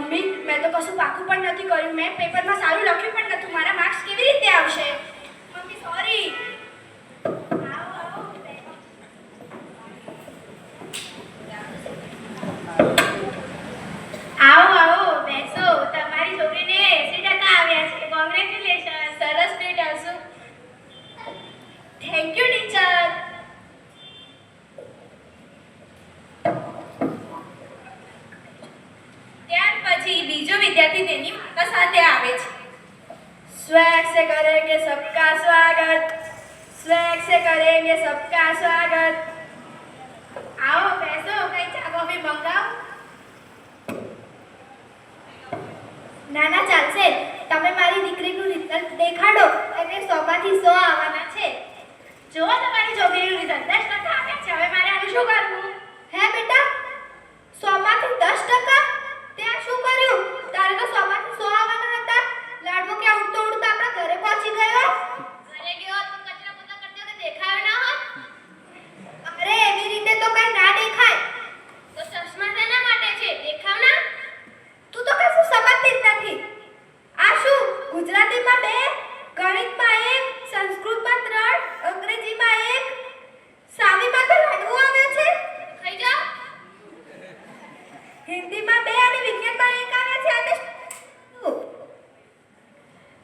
Mummy મેં તો કશું પાકું પણ નથી કર્યું. મેં પેપરમાં સારું લખ્યું પણ નતું. મારા માર્ક્સ કેવી રીતે આવશે? Mummy sorry. આવો બેસો. તમારી છોકરીને 80% આવ્યા છે. કોંગ્રેચ્યુલેશન. સરસ સ્ટેટ આવશું. Thank you teacher. ત્યાર પછી બીજો વિદ્યાર્થી તેની માતા સાથે આવે છે. સ્વેગ से करेंगे सबका स्वागत. સ્વેગ से करेंगे सबका स्वागत. આવો બેસો. કઈ ચા કોફી મંગાવો? ના ના ચાલશે. તમે મારી દીકરીનું રિઝલ્ટ દેખાડો અને 100 માંથી 100 આવવાના છે. જો તમારી છોકરીનું રિઝલ્ટ 10% આવે છે. હવે મારે આનું શું કરવું? હે બેટા 100 માંથી 10%? ત્યાં શું કર્યું? તારે તો 100 માંથી 100 આવવાના હતા. લાડવો કે ઉડતો ઉડતો આપણા ઘરે પહોંચી ગયો. ઘરે ગયો તો કચરા પોતા કરતો તો દેખાયો ના હોત. અરે એવી રીતે તો કઈ ના દેખાય. તો ચશ્મા શેના માટે છે? દેખાવ ના. તું તો કશું સમજતી જ નથી. આ શું? ગુજરાતીમાં 2, ગણિતમાં 1, સંસ્કૃતમાં 3, અંગ્રેજીમાં 1, સાવીમાં તો લાડવો આવ્યો છે. ખાઈ જા. હિન્દીમાં 2 અને વિજ્ઞાનમાં 1 આવે છે. અને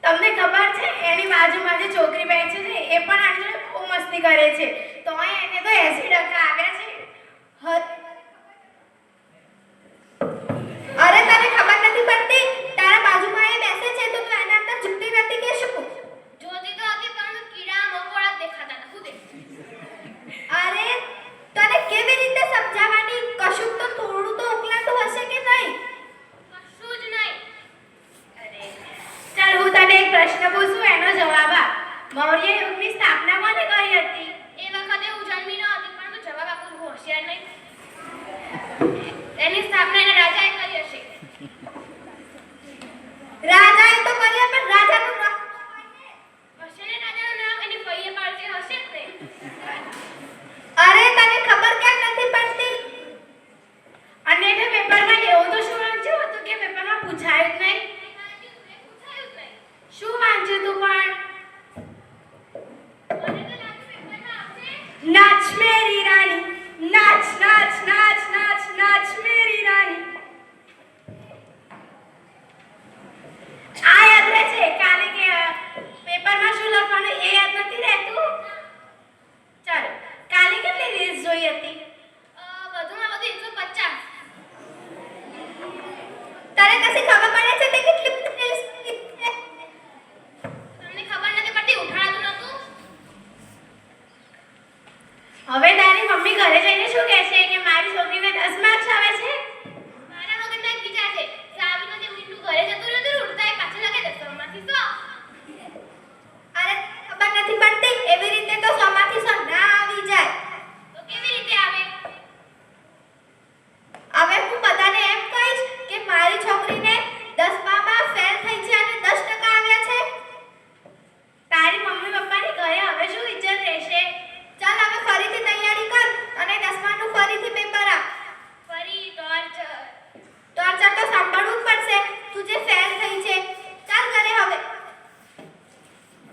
તમને ખબર છે એની બાજુમાં જે છોકરી બેઠી છે એ પણ આની જોડે બહુ મસ્તી કરે છે. તો એને તો 80% આવ્યા છે. અરે તને ખબર નથી પડતી? તારા બાજુમાં એ બેસે છે તો તું એના અંદર જુતી નથી કે શું? જોતી તો હતી પણ કીડા મકોડા દેખાતા હતા. શું દેખ? અરે તને કેવી રીતે સમજાવવાની? કશું તો થોડું તો ઉકલાતું હશે કે નહીં? કશું જ નહીં. અરે ચાલ હું તને એક પ્રશ્ન પૂછું, એનો જવાબ આપ. મૌર્ય યુગની સ્થાપના કોણે કરી હતી? એ વખતે હું જન્મી ન હતી પણ તું જવાબ આપું હોશિયાર નહીં. એની સ્થાપના એના રાજાએ કરી હશે. રાજાએ તો કરી પણ રાજાનું નામ હશે ને? રાજાનું નામ એની ફઈએ પાડશે હશે જ ને. અરે તને ખબર કેમ નથી પડતી? અને એટલે પેપરમાં એવું તો શું વાંચ્યું હતું કે પેપરમાં પૂછાયું જ નહીં? શું વાંચ્યું તું પણ? મને તો લાગ્યું પેપરમાં આવશે નાચ મેરી રાની, નાચ નાચ નાચ નાચ નાચ મેરી રાની. આ યાદ રહે છે? કાલે કે પેપરમાં શું લખવાનું એ યાદ નથી રહેતું? ચાલો કાલે કેટલી રીલ્સ જોઈ હતી? વધુમાં વધુ 150. તારે કશી ખબર પડે છે તે કેટલી રીલ્સ? તમને ખબર નથી પડતી? ઉઠાડતું નતું. હવે તારી મમ્મી ઘરે જઈને શું કહેશે કે મારી છોકરીને 10 માર્ક્સ આવે છે? મારા વગર તો એક વિચાર છે. સાવીનો જે મીઠું ઘરે જતું